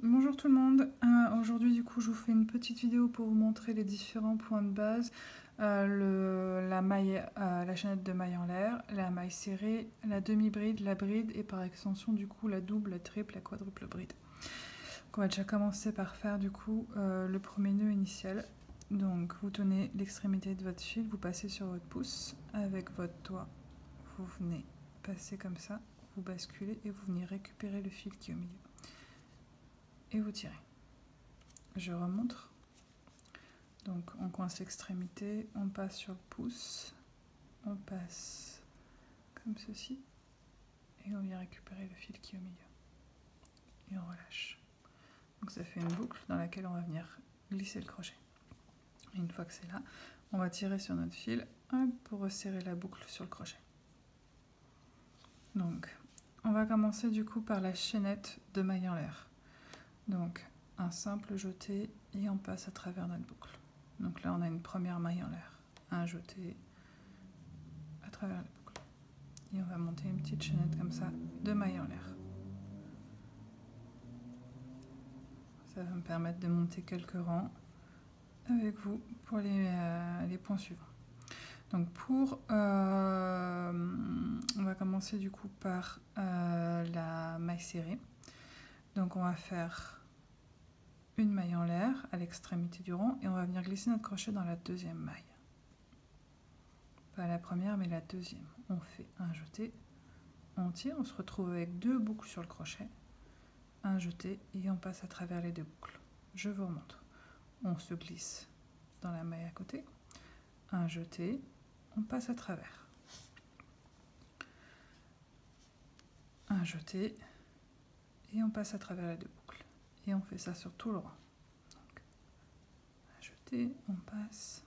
Bonjour tout le monde, aujourd'hui du coup je vous fais une petite vidéo pour vous montrer les différents points de base, la chaînette de maille en l'air, la maille serrée, la demi-bride, la bride et par extension du coup la double, la triple, la quadruple bride. Donc on va déjà commencer par faire du coup le premier nœud initial. Donc vous tenez l'extrémité de votre fil, vous passez sur votre pouce, avec votre doigt vous venez passer comme ça, vous basculez et vous venez récupérer le fil qui est au milieu. Et vous tirez. Je remontre. Donc on coince l'extrémité, on passe sur le pouce, on passe comme ceci, et on vient récupérer le fil qui est au milieu. Et on relâche. Donc ça fait une boucle dans laquelle on va venir glisser le crochet. Et une fois que c'est là, on va tirer sur notre fil pour resserrer la boucle sur le crochet. Donc on va commencer du coup par la chaînette de maille en l'air. Donc un simple jeté et on passe à travers notre boucle. Donc là on a une première maille en l'air, un jeté à travers la boucle. Et on va monter une petite chaînette comme ça de maille en l'air. Ça va me permettre de monter quelques rangs avec vous pour les points suivants. Donc on va commencer du coup par la maille serrée. Donc on va faire une maille en l'air à l'extrémité du rang et on va venir glisser notre crochet dans la deuxième maille. Pas la première mais la deuxième. On fait un jeté, on tire, on se retrouve avec deux boucles sur le crochet, un jeté et on passe à travers les deux boucles. Je vous remontre. On se glisse dans la maille à côté, un jeté, on passe à travers. Un jeté et on passe à travers les deux boucles. Et on fait ça sur tout le rang. Donc, un jeté, on passe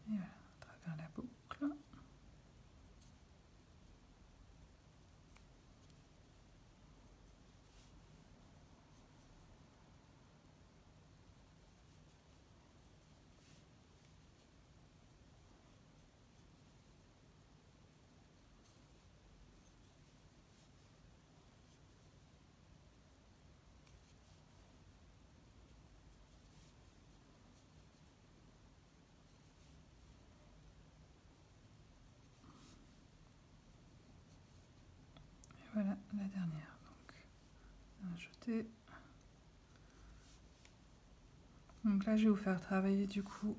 et voilà, à travers la boucle. Voilà la dernière. Donc, un jeté. Donc là, je vais vous faire travailler du coup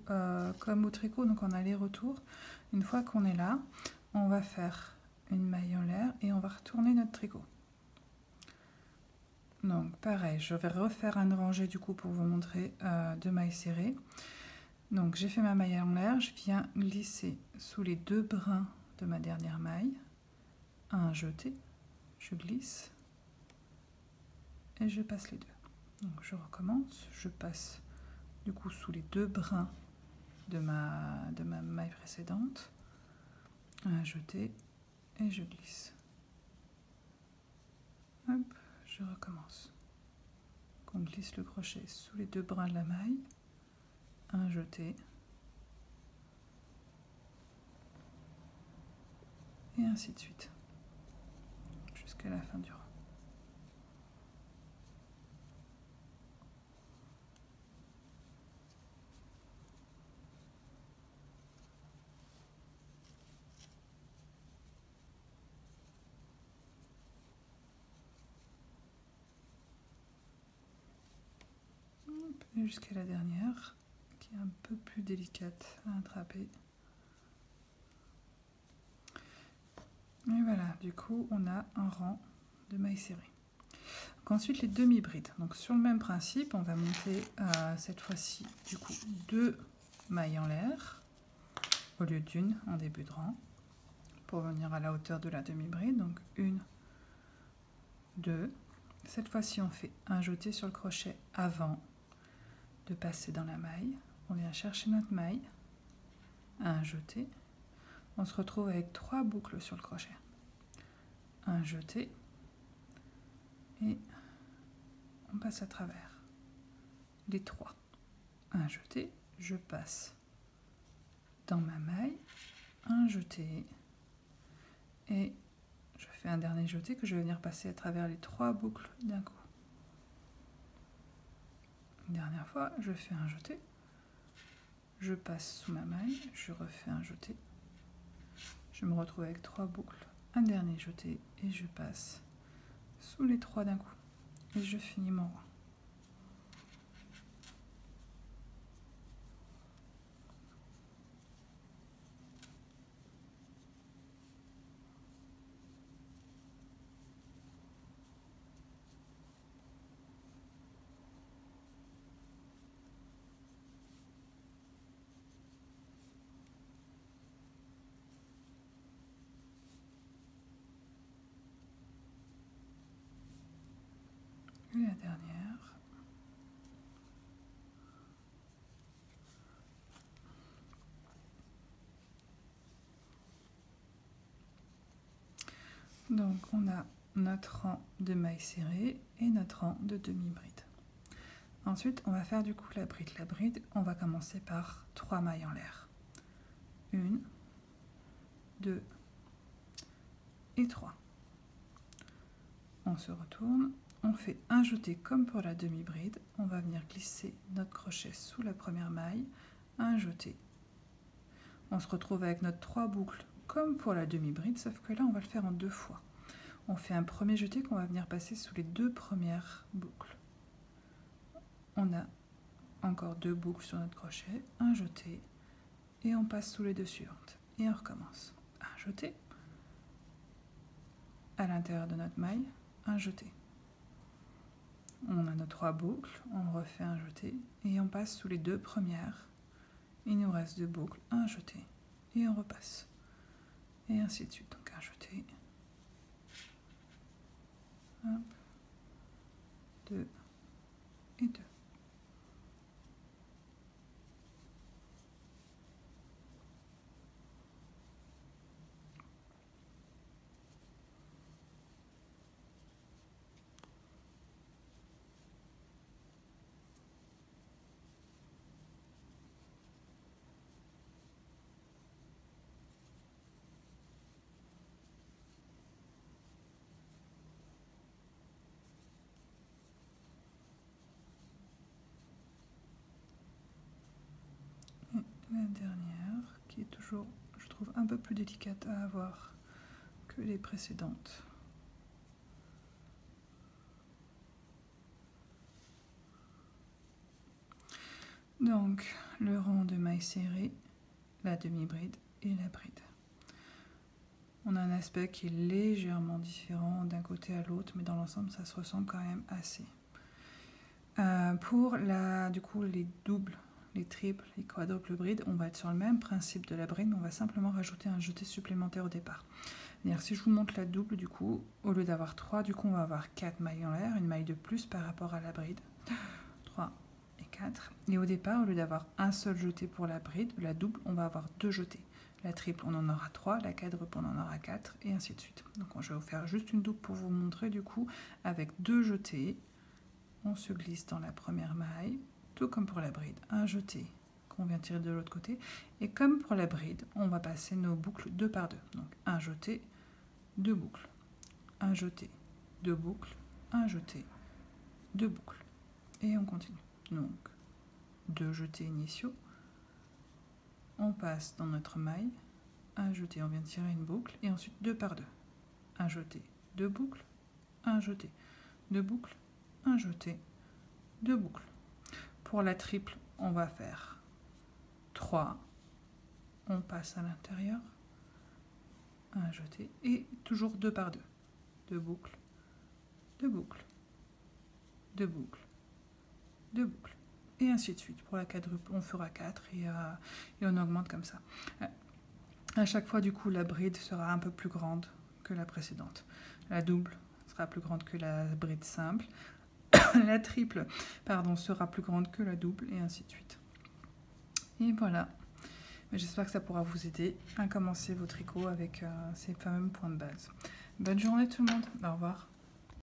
comme au tricot, donc en aller-retour. Une fois qu'on est là, on va faire une maille en l'air et on va retourner notre tricot. Donc pareil, je vais refaire un rangé du coup pour vous montrer deux mailles serrées. Donc j'ai fait ma maille en l'air, je viens glisser sous les deux brins de ma dernière maille, un jeté, je glisse et je passe les deux. Donc je recommence, je passe du coup sous les deux brins de ma maille précédente, un jeté et je glisse. Hop, je recommence. Donc on glisse le crochet sous les deux brins de la maille, un jeté et ainsi de suite jusqu'à la fin du rang. Et jusqu'à la dernière qui est un peu plus délicate à attraper. Et voilà, du coup on a un rang de mailles serrées. Donc ensuite les demi-brides. Donc sur le même principe, on va monter cette fois-ci du coup deux mailles en l'air au lieu d'une en début de rang pour venir à la hauteur de la demi-bride. Donc une, deux. Cette fois-ci on fait un jeté sur le crochet avant de passer dans la maille. On vient chercher notre maille, un jeté. On se retrouve avec trois boucles sur le crochet. Un jeté et on passe à travers les trois. Un jeté, je passe dans ma maille, un jeté et je fais un dernier jeté que je vais venir passer à travers les trois boucles d'un coup. une dernière fois, je fais un jeté, je passe sous ma maille, je refais un jeté, je me retrouve avec 3 boucles, un dernier jeté et je passe sous les 3 d'un coup et je finis mon rang. Et la dernière. Donc on a notre rang de mailles serrées et notre rang de demi-bride. Ensuite on va faire du coup la bride. La bride, on va commencer par 3 mailles en l'air. 1, 2 et 3. On se retourne, on fait un jeté comme pour la demi-bride, on va venir glisser notre crochet sous la première maille, un jeté. On se retrouve avec notre 3 boucles comme pour la demi-bride, sauf que là on va le faire en 2 fois. On fait un premier jeté qu'on va venir passer sous les 2 premières boucles. On a encore 2 boucles sur notre crochet, un jeté, et on passe sous les 2 suivantes. Et on recommence. Un jeté, à l'intérieur de notre maille, un jeté. On a nos 3 boucles, on refait un jeté et on passe sous les 2 premières. Il nous reste 2 boucles, un jeté et on repasse. Et ainsi de suite. Donc un jeté, 2 et 2. La dernière, qui est toujours, je trouve, un peu plus délicate à avoir que les précédentes. Donc, le rang de mailles serrées, la demi-bride et la bride. On a un aspect qui est légèrement différent d'un côté à l'autre, mais dans l'ensemble, ça se ressemble quand même assez. Pour du coup, les doubles, les triples, les quadruples brides, on va être sur le même principe de la bride, mais on va simplement rajouter un jeté supplémentaire au départ. C'est-à-dire, si je vous montre la double, du coup, au lieu d'avoir 3, du coup, on va avoir 4 mailles en l'air, une maille de plus par rapport à la bride. 3 et 4. Et au départ, au lieu d'avoir un seul jeté pour la bride, la double, on va avoir 2 jetés. La triple, on en aura 3, la quadruple, on en aura 4, et ainsi de suite. Donc, je vais vous faire juste une double pour vous montrer, du coup, avec 2 jetés. On se glisse dans la première maille, tout comme pour la bride, un jeté qu'on vient tirer de l'autre côté. Et comme pour la bride, on va passer nos boucles 2 par 2. Donc un jeté, 2 boucles, un jeté, 2 boucles, un jeté, 2 boucles. Et on continue. Donc 2 jetés initiaux. On passe dans notre maille, un jeté, on vient tirer une boucle, et ensuite 2 par 2. Un jeté, 2 boucles, un jeté, 2 boucles, un jeté, 2 boucles. Pour la triple, on va faire 3, on passe à l'intérieur, un jeté, et toujours 2 par 2. 2 boucles, 2 boucles, 2 boucles, 2 boucles, et ainsi de suite. Pour la quadruple, on fera 4 et on augmente comme ça. À chaque fois, du coup, la bride sera un peu plus grande que la précédente. La double sera plus grande que la bride simple. La triple, pardon, sera plus grande que la double, et ainsi de suite. Et voilà. J'espère que ça pourra vous aider à commencer vos tricots avec ces fameux points de base. Bonne journée tout le monde. Au revoir.